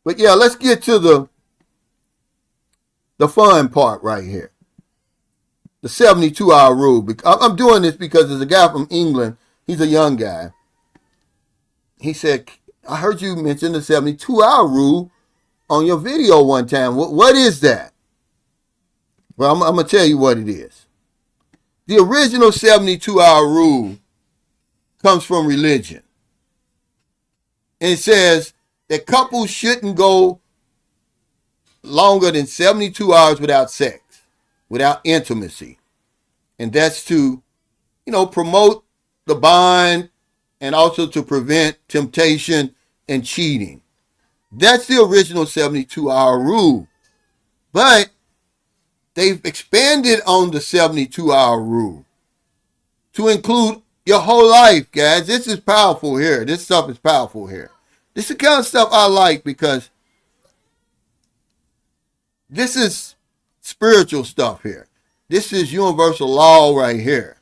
But yeah, let's get to the fun part right here. The 72-hour rule. I'm doing this because there's a guy from England. He's a young guy. He said, I heard you mention the 72-hour rule on your video one time. What is that? Well, I'm going to tell you what it is. The original 72-hour rule comes from religion. And it says that couples shouldn't go longer than 72 hours without sex, without intimacy. And that's to, promote the bond and also to prevent temptation and cheating. That's the original 72-hour rule. But they've expanded on the 72-hour rule to include your whole life, guys. This is powerful here. This stuff is powerful here. This is the kind of stuff I like because this is spiritual stuff here. This is universal law right here.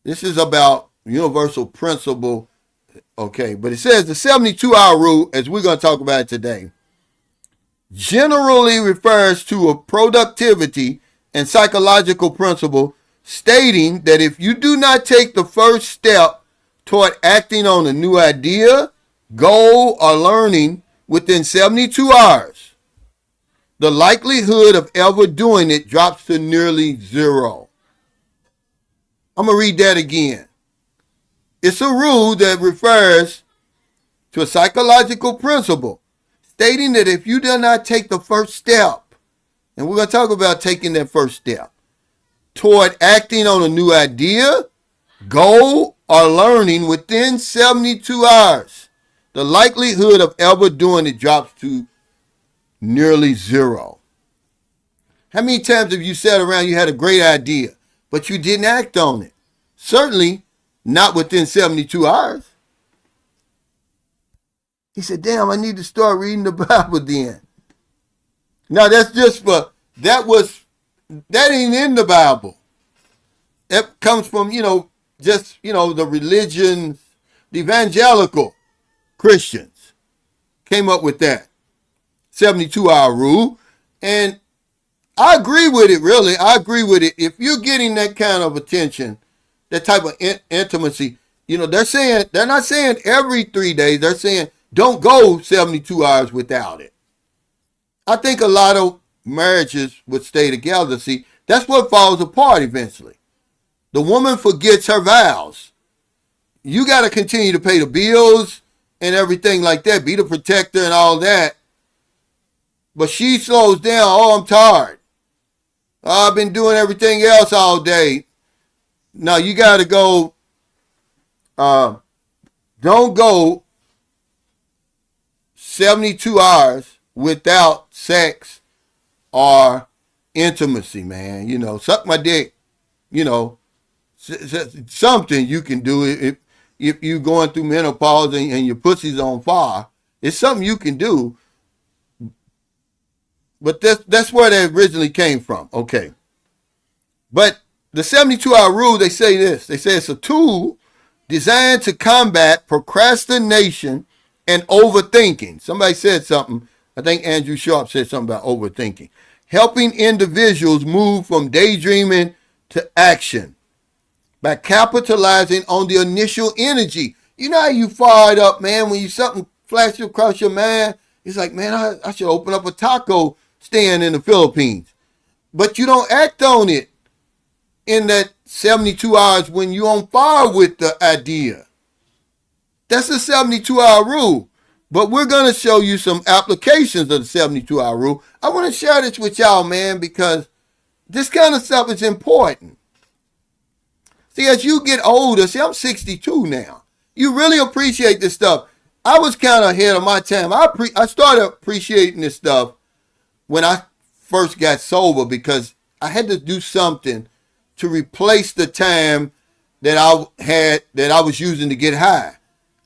This is about universal principle. Okay, but it says the 72-hour rule, as we're going to talk about it today, generally refers to a productivity and psychological principle stating that if you do not take the first step toward acting on a new idea, goal, or learning within 72 hours, the likelihood of ever doing it drops to nearly zero. I'm going to read that again. It's a rule that refers to a psychological principle stating that if you do not take the first step, and we're going to talk about taking that first step, toward acting on a new idea, goal, or learning within 72 hours, the likelihood of ever doing it drops to nearly zero. How many times have you sat around, you had a great idea, but you didn't act on it? Certainly not within 72 hours. He said, damn, I need to start reading the Bible then. Now that's just for, that ain't in the Bible. That comes from, the religions, the evangelical Christians came up with that 72-hour rule. And I agree with it, really. I agree with it. If you're getting that kind of attention, that type of intimacy, they're not saying every 3 days. They're saying don't go 72 hours without it. I think a lot of marriages would stay together. See, that's what falls apart eventually. The woman forgets her vows. You got to continue to pay the bills and everything like that, be the protector and all that. But she slows down. Oh, I'm tired. Oh, I've been doing everything else all day. Now you got to go. Don't go 72 hours without sex or intimacy, man. Suck my dick. Something you can do if you're going through menopause and your pussy's on fire. It's something you can do. But that's where they originally came from. Okay. But the 72-hour rule, they say this. They say it's a tool designed to combat procrastination and overthinking. Somebody said something. I think Andrew Sharp said something about overthinking. Helping individuals move from daydreaming to action by capitalizing on the initial energy. You know how you fired up, man, when something flashes across your mind? It's like, man, I should open up a taco stand in the Philippines. But you don't act on it in that 72 hours when you're on fire with the idea. That's the 72-hour rule. But we're going to show you some applications of the 72-hour rule. I want to share this with y'all, man, because this kind of stuff is important. See, as you get older, I'm 62 now. You really appreciate this stuff. I was kind of ahead of my time. I started appreciating this stuff when I first got sober because I had to do something to replace the time that I was using to get high,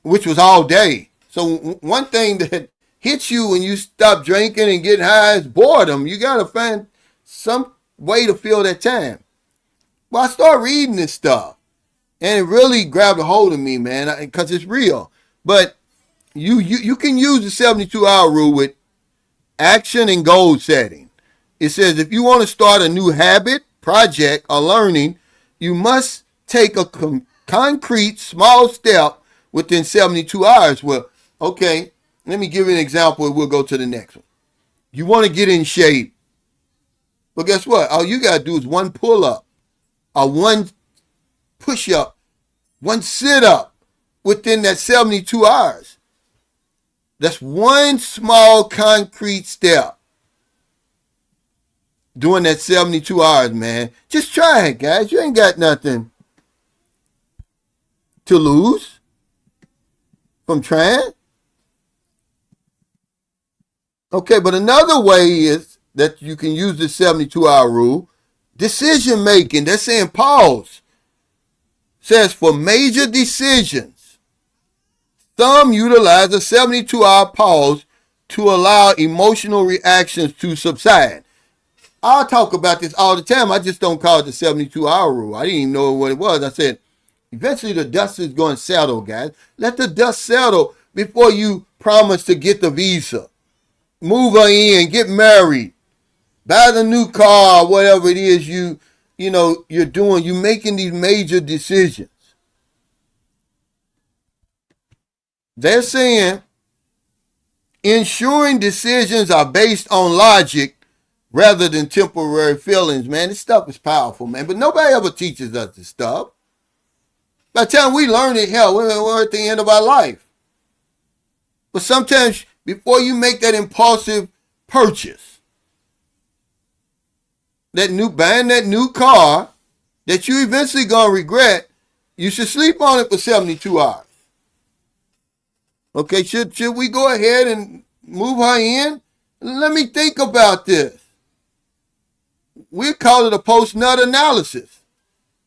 which was all day. So one thing that hits you when you stop drinking and get high is boredom. You got to find some way to fill that time. Well, I started reading this stuff and it really grabbed a hold of me, man, because it's real. But you can use the 72-hour rule with action and goal setting. It says if you want to start a new habit, project, or learning, you must take a concrete small step within 72 hours. Well, okay, let me give you an example and we'll go to the next one. You want to get in shape. Well, guess what? All you got to do is one pull up, or one push up, one sit up within that 72 hours. That's one small concrete step during that 72 hours, man. Just try it, guys. You ain't got nothing to lose from trying. Okay, but another way is that you can use the 72-hour rule. Decision making. They're saying pause. Says for major decisions, some utilize a 72-hour pause to allow emotional reactions to subside. I'll talk about this all the time. I just don't call it the 72-hour rule. I didn't even know what it was. I said, eventually the dust is going to settle, guys. Let the dust settle before you promise to get the visa. Move her in, get married, buy the new car, whatever it is you're doing. You're making these major decisions. They're saying ensuring decisions are based on logic rather than temporary feelings, man. This stuff is powerful, man. But nobody ever teaches us this stuff. By the time we learn it, hell, we're at the end of our life. But sometimes before you make that impulsive purchase, buying that new car that you eventually gonna regret, you should sleep on it for 72 hours. Okay, should we go ahead and move her in? Let me think about this. We call it a post-nut analysis.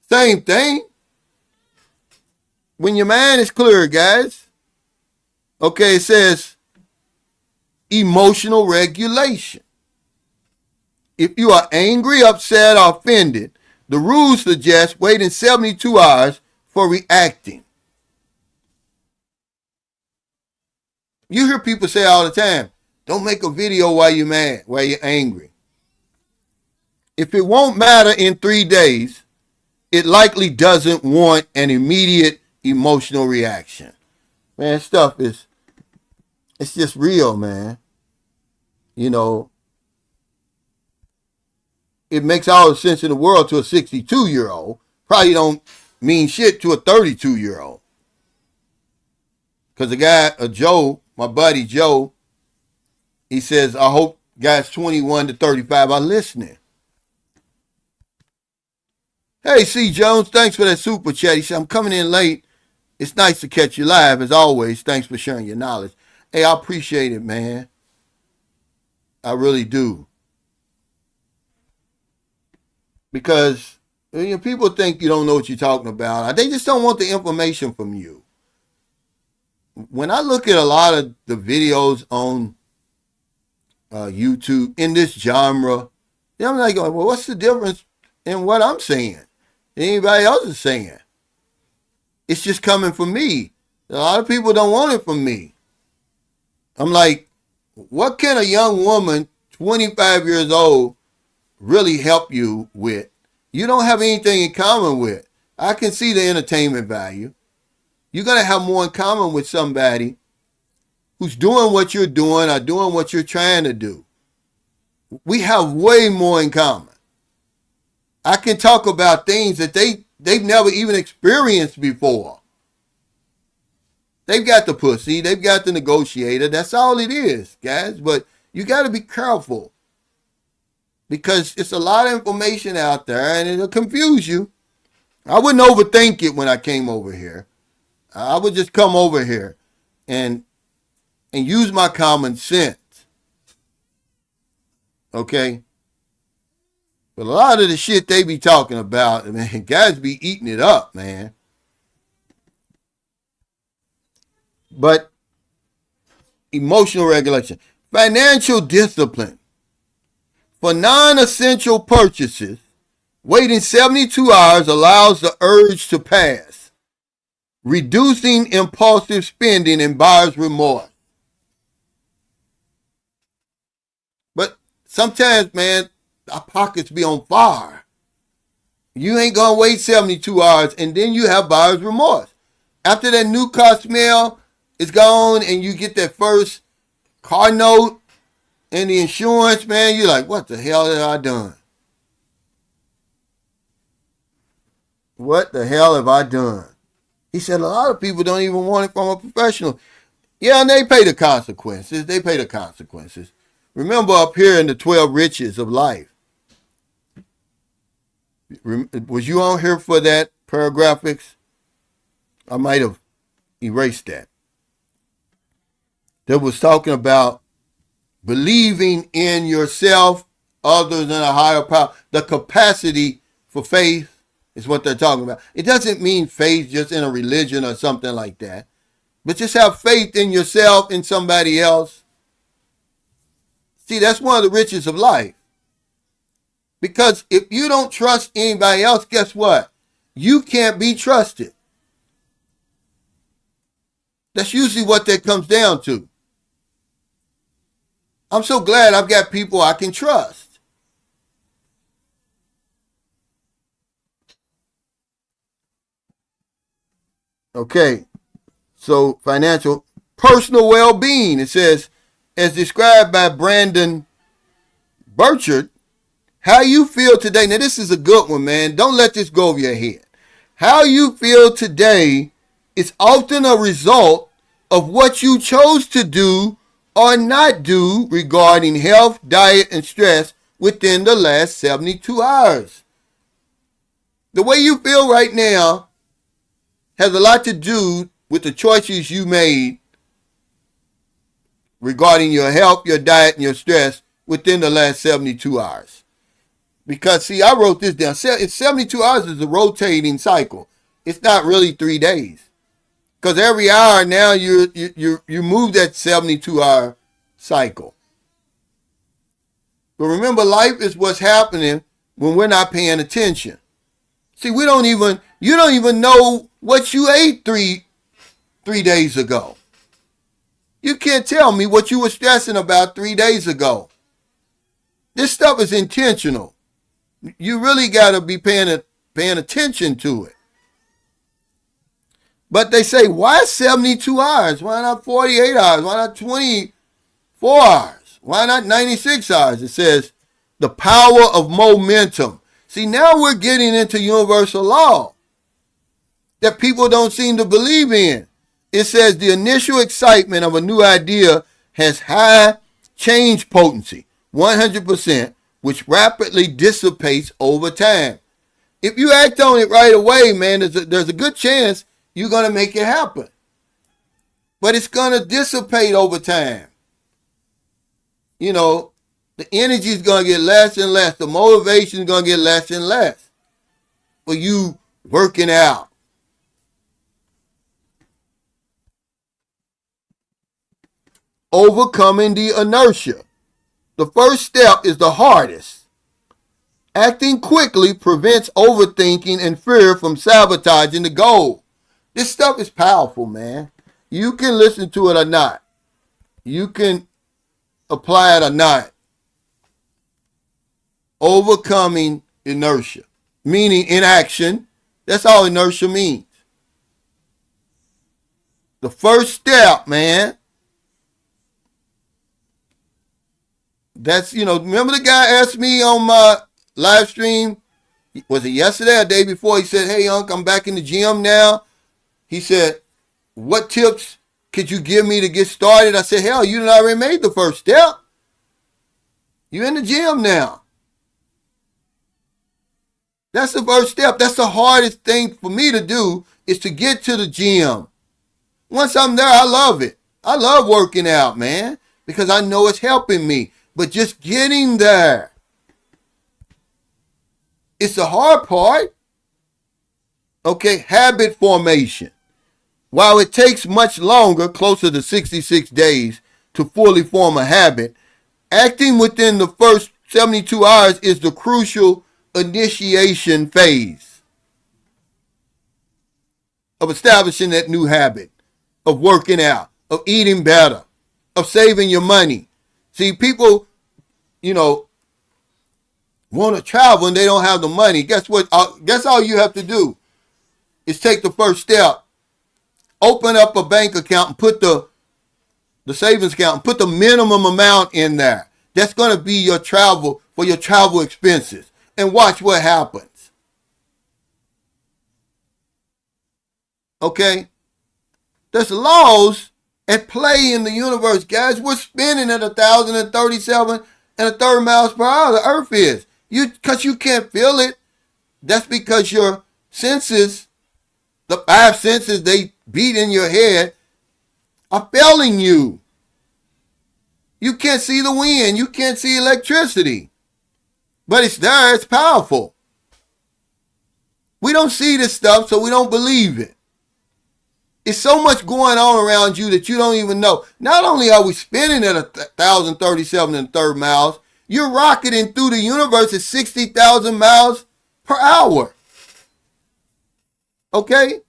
Same thing. When your mind is clear, guys. Okay, it says emotional regulation. If you are angry, upset, or offended, the rules suggest waiting 72 hours for reacting. You hear people say all the time, don't make a video while you're mad, while you're angry. If it won't matter in 3 days, it likely doesn't want an immediate emotional reaction. Man, stuff it's just real, man. You know, it makes all the sense in the world to a 62-year-old. Probably don't mean shit to a 32-year-old. Because the guy, Joe, my buddy Joe, he says, I hope guys 21 to 35 are listening. Hey, C. Jones, thanks for that super chat. He said, I'm coming in late. It's nice to catch you live, as always. Thanks for sharing your knowledge. Hey, I appreciate it, man. I really do. Because people think you don't know what you're talking about. They just don't want the information from you. When I look at a lot of the videos on YouTube in this genre, I'm like, well, what's the difference in what I'm saying? Anybody else is saying? It's just coming from me. A lot of people don't want it from me. I'm like, what can a young woman, 25 years old, really help you with? You don't have anything in common with. I can see the entertainment value. You're going to have more in common with somebody who's doing what you're doing or doing what you're trying to do. We have way more in common. I can talk about things that they've never even experienced before. They've got the pussy. They've got the negotiator. That's all it is, guys. But you got to be careful because it's a lot of information out there and it'll confuse you. I wouldn't overthink it when I came over here. I would just come over here and use my common sense. Okay? But a lot of the shit they be talking about, man, guys be eating it up, man. But emotional regulation. Financial discipline. For non-essential purchases, waiting 72 hours allows the urge to pass, reducing impulsive spending and buyer's remorse. sometimes, man, our pockets be on fire. You ain't gonna wait 72 hours, and then you have buyer's remorse. After that new car smell is gone and you get that first car note and the insurance, man, you're like, what the hell have I done? What the hell have I done? He said a lot of people don't even want it from a professional. Yeah, and they pay the consequences. They pay the consequences. Remember up here in the 12 riches of life. Was you on here for that paragraphics? I might have erased that. That was talking about believing in yourself, others, and a higher power. The capacity for faith is what they're talking about. It doesn't mean faith just in a religion or something like that. But just have faith in yourself, in somebody else. See, that's one of the riches of life. Because if you don't trust anybody else, guess what? You can't be trusted. That's usually what that comes down to. I'm so glad I've got people I can trust. Okay, so financial, personal well-being. It says, as described by Brandon Burchard, how you feel today. Now, this is a good one, man. Don't let this go over your head. How you feel today is often a result of what you chose to do or not do regarding health, diet, and stress within the last 72 hours. The way you feel right now has a lot to do with the choices you made regarding your health, your diet, and your stress within the last 72 hours. Because, see, I wrote this down. It's 72 hours is a rotating cycle. It's not really 3 days. Because every hour now you move that 72-hour cycle. But remember, life is what's happening when we're not paying attention. See, you don't even know what you ate three days ago. You can't tell me what you were stressing about 3 days ago. This stuff is intentional. You really got to be paying attention to it. But they say, why 72 hours? Why not 48 hours? Why not 24 hours? Why not 96 hours? It says, the power of momentum. See, now we're getting into universal law that people don't seem to believe in. It says, the initial excitement of a new idea has high change potency, 100%, which rapidly dissipates over time. If you act on it right away, man, there's a good chance you're going to make it happen. But it's going to dissipate over time. You know, the energy is going to get less and less. The motivation is going to get less and less for you working out. Overcoming the inertia. The first step is the hardest. Acting quickly prevents overthinking and fear from sabotaging the goal. This stuff is powerful, man. You can listen to it or not. You can apply it or not. Overcoming inertia, meaning inaction. That's all inertia means. The first step, man. That's, remember the guy asked me on my live stream, was it yesterday or the day before? He said, hey, Unc, I'm back in the gym now. He said, what tips could you give me to get started? I said, hell, you done already made the first step. You're in the gym now. That's the first step. That's the hardest thing for me to do, is to get to the gym. Once I'm there, I love it. I love working out, man, because I know it's helping me. But just getting there, it's the hard part. Okay, habit formation. While it takes much longer, closer to 66 days, to fully form a habit, acting within the first 72 hours is the crucial initiation phase of establishing that new habit, of working out, of eating better, of saving your money. See, people you know, want to travel and they don't have the money, guess what? Guess all you have to do is take the first step. Open up a bank account and put the savings account and put the minimum amount in there. That's going to be your travel for your travel expenses. And watch what happens. Okay? There's laws at play in the universe, guys. We're spinning at 1,037 and a third miles per hour. The earth is. Because you can't feel it. That's because your senses, the 5 senses they beat in your head, are failing you. You can't see the wind. You can't see electricity. But it's there. It's powerful. We don't see this stuff, so we don't believe it. It's so much going on around you that you don't even know. Not only are we spinning at 1,037 and a third miles, you're rocketing through the universe at 60,000 miles per hour. Okay?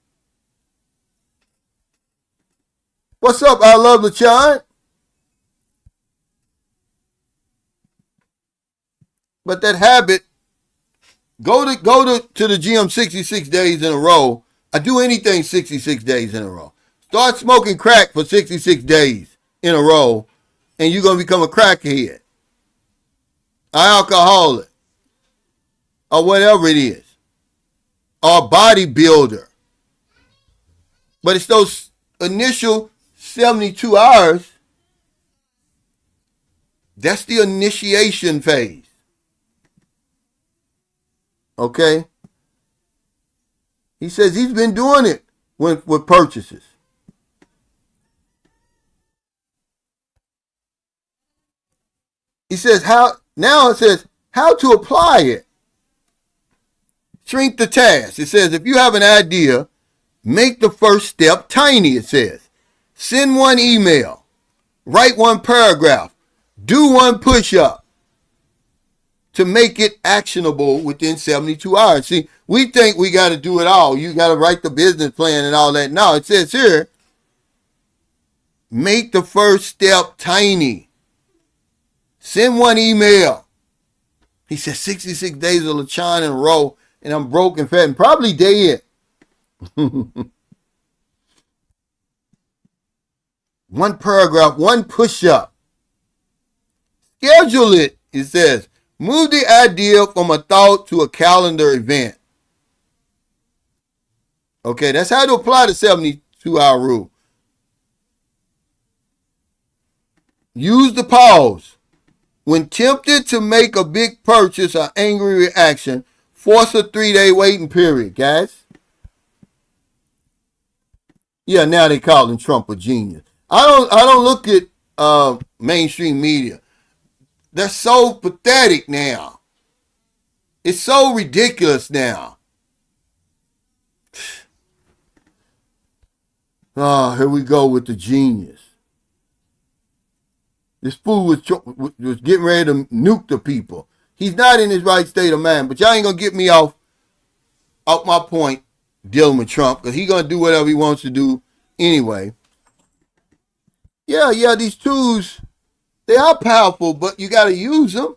What's up? I love the chant. But that habit, go to the gym 66 days in a row. I do anything 66 days in a row. Start smoking crack for 66 days in a row, and you're going to become a crackhead, an alcoholic, or whatever it is, or a bodybuilder. But it's those initial 72 hours. That's the initiation phase. Okay? He says he's been doing it with purchases. He says it says how to apply it. Shrink the task. It says if you have an idea, make the first step tiny, it says. Send one email. Write one paragraph. Do one push-up to make it actionable within 72 hours. See, we think we got to do it all. You got to write the business plan and all that. No, it says here, make the first step tiny. Send one email. He says 66 days of LaChon in a row, and I'm broke and fat and probably dead. One paragraph, one push-up. Schedule it, it says. Move the idea from a thought to a calendar event. Okay, that's how to apply the 72-hour rule. Use the pause. When tempted to make a big purchase or angry reaction, force a 3-day waiting period, guys. Yeah, now they calling Trump a genius. I don't look at mainstream media. They're so pathetic now. It's so ridiculous now. Here we go with the genius. This fool was getting ready to nuke the people. He's not in his right state of mind. But y'all ain't going to get me off my point dealing with Trump, because he's going to do whatever he wants to do anyway. Yeah, these tools, they are powerful, but you got to use them.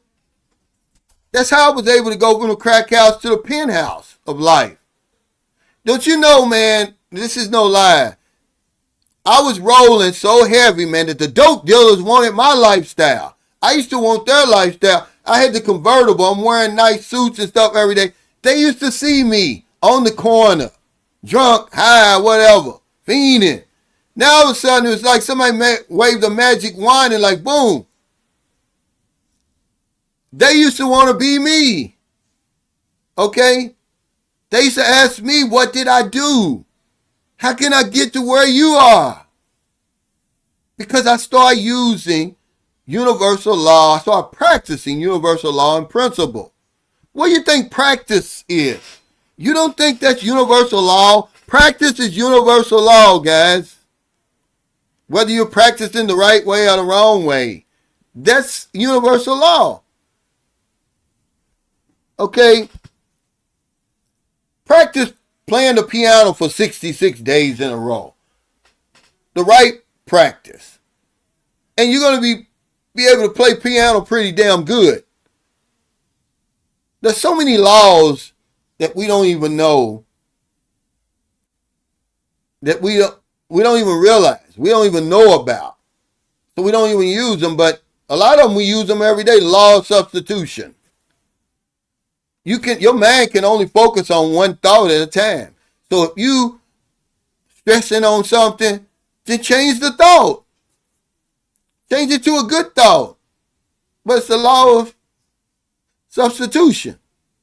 That's how I was able to go from the crack house to the penthouse of life. Don't you know, man, this is no lie. I was rolling so heavy, man, that the dope dealers wanted my lifestyle. I used to want their lifestyle. I had the convertible. I'm wearing nice suits and stuff every day. They used to see me on the corner, drunk, high, whatever, fiending. Now all of a sudden, it was like somebody waved a magic wand and like, boom. They used to want to be me. Okay? They used to ask me, what did I do? How can I get to where you are? Because I started using universal law. I started practicing universal law and principle. What do you think practice is? You don't think that's universal law? Practice is universal law, guys. Whether you're practicing the right way or the wrong way. That's universal law. Okay? Practice playing the piano for 66 days in a row. The right practice. And you're going to be be able to play piano pretty damn good. There's so many laws that we don't even know, that we don't even realize, we don't even know about. So we don't even use them, but a lot of them we use them every day. Law of substitution. Your mind can only focus on one thought at a time. So if you stressing on something, then change the thought. Change it to a good thought. But it's the law of substitution,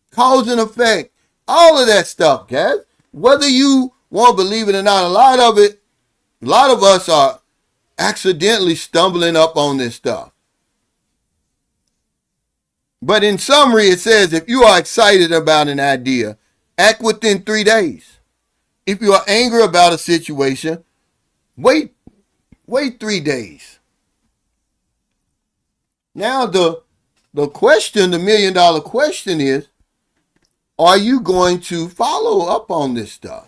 cause and effect, all of that stuff, guys. Whether you want to believe it or not, a lot of us are accidentally stumbling up on this stuff. But in summary, it says, if you are excited about an idea, act within 3 days. If you are angry about a situation, wait 3 days. Now the question, the $1 million question is, are you going to follow up on this stuff?